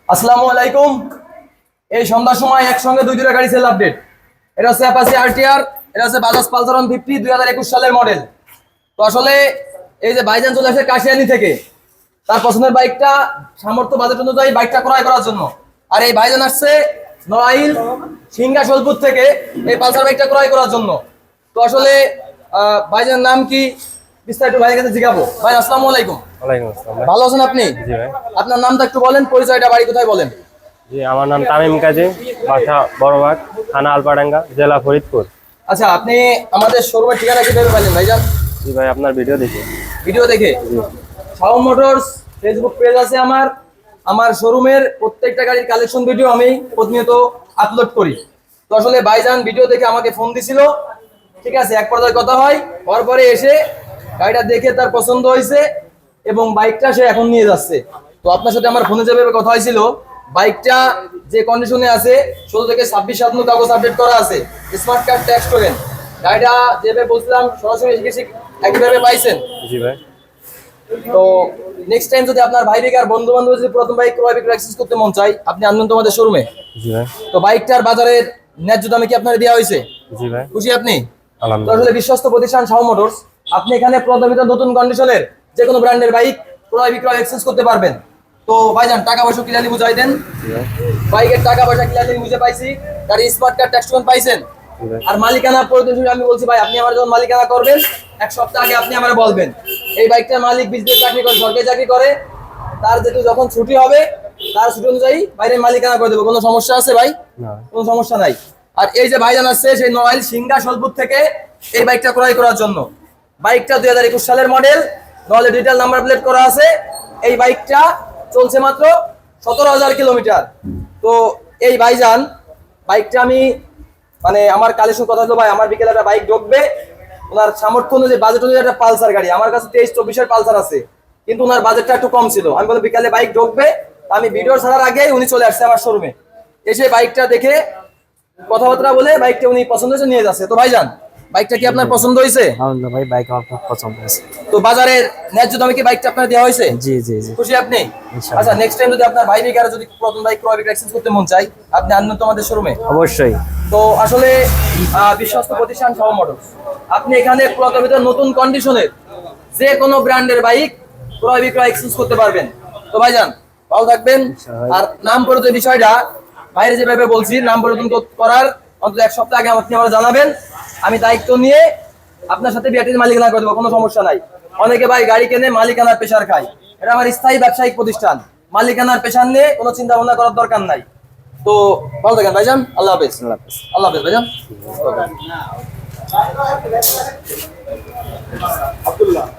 আসসালামু আলাইকুম। এই সন্ধ্যার সময় একসঙ্গে দুইটা গাড়ি সেল আপডেট। এটা হচ্ছে অ্যাপাচি আরটিআর, এটা হচ্ছে বাজাজ পালসার 150 2021 সালের মডেল। তো আসলে এই যে ভাইজান চলে আসে কাশিয়ানী থেকে, তার পছন্দের বাইকটা সামর্থ্য বাজেট অনুযায়ী বাইকটা ক্রয় করার জন্য। আর এই ভাইজান আসছে নড়াইল সিংহাসলপুর থেকে এই পালসার বাইকটা ক্রয় করার জন্য। তো আসলে ভাইজান নাম কি বিস্তারিত ভাইয়ের কাছে জিজ্ঞাবো। ভাই আসসালামু আলাইকুম। ওয়ালাইকুম আসসালাম। ভালো আছেন আপনি? জি ভাই। আপনার নামটা একটু বলেন, পরিচয়টা, বাড়ি কোথায় বলেন। জি, আমার নাম তামিম কাজী, বাসা বড়বাগ, থানা আলপাডাঙ্গা, জেলা ফরিদপুর। আচ্ছা, আপনি আমাদের শোরুমের ঠিকানা কিভাবে পাইলেন ভাইজান? জি ভাই, আপনার ভিডিও দেখি। ভিডিও দেখে? শাওম মোটরস ফেসবুক পেজ আছে আমার। আমার শোরুমের প্রত্যেকটা গাড়ির কালেকশন ভিডিও আমি প্রতিনিয়ত আপলোড করি। তো আসলে ভাইজান ভিডিও দেখে আমাকে ফোন দিছিল, ঠিক আছে, এক পর্যায়ে কথা হয়, হওয়ার পরে এসে গাড়িটা দেখে তার পছন্দ হয়েছে এবং বাইকটা সে এখন নিয়ে যাচ্ছে। তো আপনার সাথে আমার ফোনে যেভাবে কথা হয়েছিল, বাইকটা যে কন্ডিশনে আছে 16 থেকে 26 সাল কাগজ আপডেট করা আছে, স্মার্ট কার্ড ট্যাক্স করেন, গাড়িটা যেভাবে বলছিলাম সরাসরি এসে একইভাবে পাইছেন। জি ভাই। তো নেক্সট টাইম যদি আপনার ভাই আর বন্ধু বান্ধব যদি প্রথম বাইক ক্রয় বিক্রয় অ্যাক্সেস করতে মন চাই, আপনি আনবেন তোমাদের শোরুমে। জি ভাই। তো বাইকটার বাজারের ন্যায্য দামে কি আপনার দেওয়া হয়েছে? জি ভাই। খুশি আপনি? তো আলহামদুলিল্লাহ। আসলে বিশ্বস্ত প্রতিষ্ঠান শাওম মোটরস, আপনি এখানে প্রথমিত নতুন কন্ডিশনের যে কোনো ব্র্যান্ডের বাইক ক্রয় বিক্রয় এক্সচেঞ্জ করতে পারবেন। তো ভাইজান টাকা পয়সা ক্লিয়ারলি বুঝাই দেন। জি ভাই। বাইকের টাকা পয়সা ক্লিয়ারলি বুঝে পাইছি, তার স্মার্ট কার্ড ট্যাক্স পাইছেন। জি ভাই। আর মালিকানা পরিদর্শন আমি বলছি ভাই, আপনি আমার যখন মালিকানা করবেন এক সপ্তাহ আগে আপনি আমার বলবেন। এই বাইকটার মালিক বিজনেস চাকরি করে, সরকারি চাকরি করে, তার যেহেতু যখন ছুটি হবে তার ছুটি অনুযায়ী বাইরের মালিকানা করে দেবো। কোনো সমস্যা আছে ভাই? না। কোনো সমস্যা নাই। আর এই যে ভাইজান আসছে সেই নড়াইল সিংহাসলপুর থেকে এই বাইকটা ক্রয় করার জন্য। বাইকটা 2021 সালের মডেল, নলে ডিজিটাল নাম্বার প্লেট করা আছে। এই বাইকটা চলছে মাত্র 17,000 কিলোমিটার। তো এই ভাইজান বাইকটা আমি মানে আমার কালেকশন কথা হলো ভাই, আমার বিকেলে একটা বাইক ঢুকবে, ওনার সামর্থ্য অনুযায়ী বাজেট অনুযায়ী একটা পালসার গাড়ি, আমার কাছে 23-24 পালসার আছে, কিন্তু ওনার বাজেটটা একটু কম ছিল। আমি বললাম বিকালে বাইক ঢুকবে, আমি ভিডিও ছাড়ার আগে উনি চলে আসছে আমার শোরুমে, এসে বাইকটা দেখে কথাবার্তা বলে বাইকটা উনি পছন্দ হয়েছে নিয়ে যাচ্ছে। তো ভাইজান বাইকটা কি আপনার পছন্দ হয়েছে? আলহামদুলিল্লাহ ভাই, বাইক আমার খুব পছন্দ হয়েছে। তো বাজারের ন্যায্য দামে কি বাইকটা আপনার দেওয়া হয়েছে? জি জি জি, খুশি আপনি? ইনশাআল্লাহ। আচ্ছা, নেক্সট টাইম যদি আপনার ভাই বিকারে যদি প্রথম বাইক ক্রয় বিক্রয় এক্সচেঞ্জ করতে মন চাই, আপনি আনবেন তো আমাদের শোরুমে। অবশ্যই। তো আসলে বিশ্বস্ত প্রতিষ্ঠান শাওম মোটরস, আপনি এখানে প্রথমিত নতুন কন্ডিশনের যে কোনো ব্র্যান্ডের বাইক ক্রয় বিক্রয় এক্সচেঞ্জ করতে পারবেন। তো ভাইজান ভালো থাকবেন। আর নাম পরিচয় বিষয়টা বাইরে যেভাবে বলছি, নাম পরিবর্তন করার অন্তত এক সপ্তাহ আগে আপনি আমার জানাবেন, আমি দায়িত্ব নিয়ে আপনার সাথে বিআরটির মালিকানা করে দেবো, কোনো সমস্যা নাই। অনেকে ভাই গাড়ি কেনে মালিকানার পেশার খায়, এটা আমার স্থায়ী ব্যবসায়িক প্রতিষ্ঠান, মালিকানার পেশার নিয়ে কোনো চিন্তা ভাবনা করার দরকার নাই। তো ভালো থাকেন ভাইজান, আল্লাহ হাফেজ। আল্লাহ হাফেজ। আল্লাহ হাফেজ ভাইজান।